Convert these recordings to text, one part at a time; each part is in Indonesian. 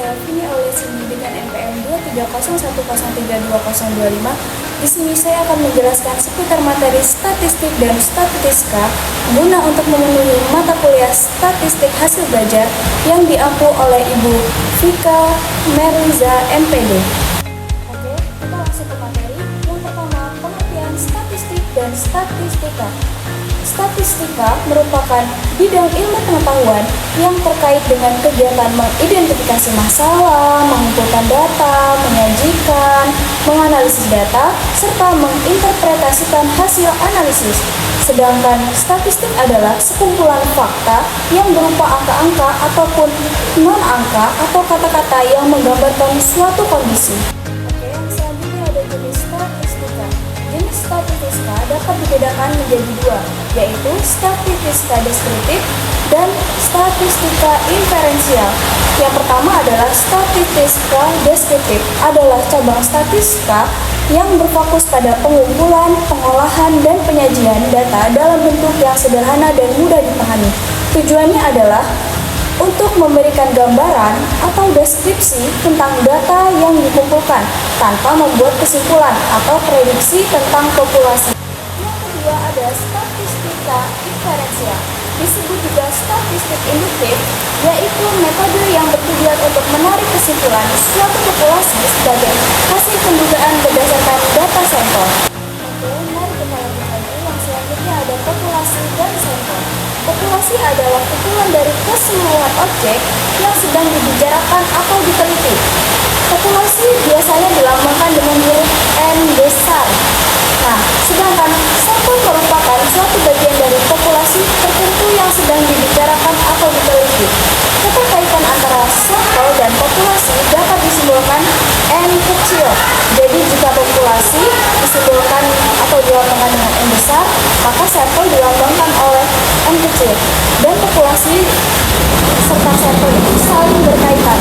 saya Vini Auliasini dengan NPM 23010320025. Di sini saya akan menjelaskan seputar materi statistik dan statistika guna untuk memenuhi mata kuliah statistik hasil belajar yang diampu oleh Ibu Vika Merliza MPD. Oke, kita langsung ke materi. Yang pertama, pengertian statistik dan statistika. Statistika merupakan bidang ilmu pengetahuan yang terkait dengan kegiatan mengidentifikasi masalah, mengumpulkan data, menyajikan, menganalisis data, serta menginterpretasikan hasil analisis. Sedangkan statistik adalah sekumpulan fakta yang berupa angka-angka ataupun non-angka atau kata-kata yang menggambarkan suatu kondisi. Oke, yang selanjutnya ada jenis statistika. Jenis statistika dapat dibedakan menjadi dua, yaitu statistika deskriptif dan statistika inferensial. Yang pertama adalah statistika deskriptif, adalah cabang statistika yang berfokus pada pengumpulan, pengolahan, dan penyajian data dalam bentuk yang sederhana dan mudah dipahami. Tujuannya adalah untuk memberikan gambaran atau deskripsi tentang data yang dikumpulkan tanpa membuat kesimpulan atau prediksi tentang populasi. Yang kedua ada statistika inferensial, disebut juga statistik induktif, yaitu metode yang bertujuan untuk menarik kesimpulan suatu populasi sebagai hasil pendugaan berdasarkan data sampel. Oke, mari kita lanjut lagi. Yang selanjutnya ada populasi dan sampel. Populasi adalah kumpulan dari keseluruhan objek yang sedang dibicarakan atau diteliti. Populasi biasanya dilambangkan dengan huruf N besar. Nah, sedangkan sampel merupakan suatu bagian dari populasi tertentu yang sedang dibicarakan atau diteliti. Keterkaitan antara sampel dan populasi dapat disimbolkan N kecil. Jadi jika populasi disimbolkan atau dilambangkan dengan N besar, maka sampel dilambangkan oleh N kecil. Dan populasi serta sampel itu saling berkaitan.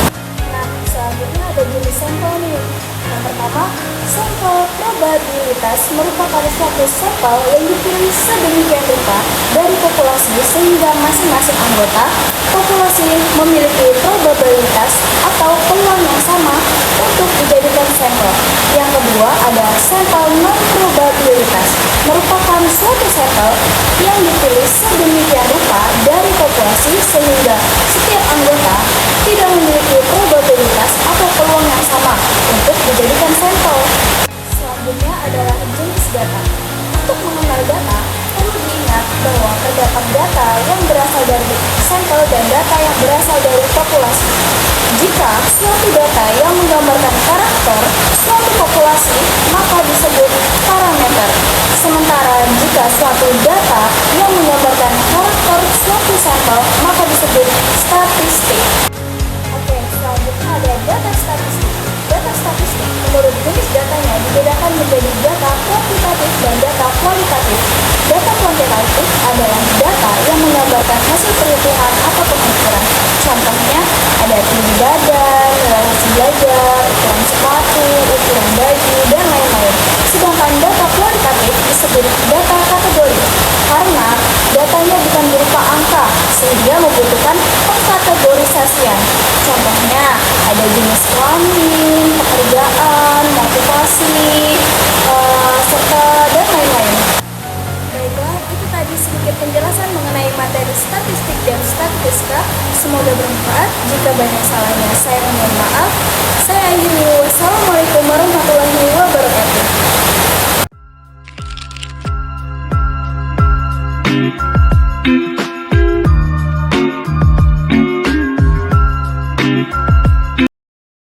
Nah, selanjutnya ada jenis sampel nih. Yang pertama, sampel probabilitas merupakan suatu sampel yang dipilih sedemikian rupa dari populasi sehingga masing-masing anggota populasi memiliki probabilitas atau peluang yang sama untuk dijadikan sampel. Yang kedua ada sampel non-probabilitas, merupakan suatu sampel yang dipilih sedemikian rupa dari populasi sehingga setiap anggota tidak memiliki probabilitas atau peluang yang sama untuk dijadikan sampel. Selanjutnya adalah jenis data. Untuk mengenal data, perlu diingat bahwa terdapat data yang berasal dari sampel dan data yang berasal dari populasi. Jika suatu data yang menggambarkan karakter suatu populasi, maka disebut parameter. Sementara jika suatu data yang menggambarkan karakter suatu sampel, maka disebut statistik. Oke, selanjutnya ada data statistik. Data statistik menurut jenis datanya dibedakan menjadi data kuantitatif dan data kualitatif. Data kuantitatif adalah data yang menggambarkan hasil perhitungan atau pengukuran. Contohnya ada tinggi badan, relasi belajar, ukuran sepatu, ukuran baju, dan lain-lain. Sedangkan data kualitatif disebut data kategori karena datanya bukan berupa angka sehingga membutuhkan pengkategorisasian. Contohnya ada jenis kelamin, pekerjaan, motivasi, serta dan lain-lain. Baiklah, itu tadi sedikit penjelasan mengenai materi statistik dan statistika. Semoga bermanfaat. Jika banyak salahnya, saya mohon maaf. Saya akhiri. Wassalamualaikum warahmatullahi wabarakatuh.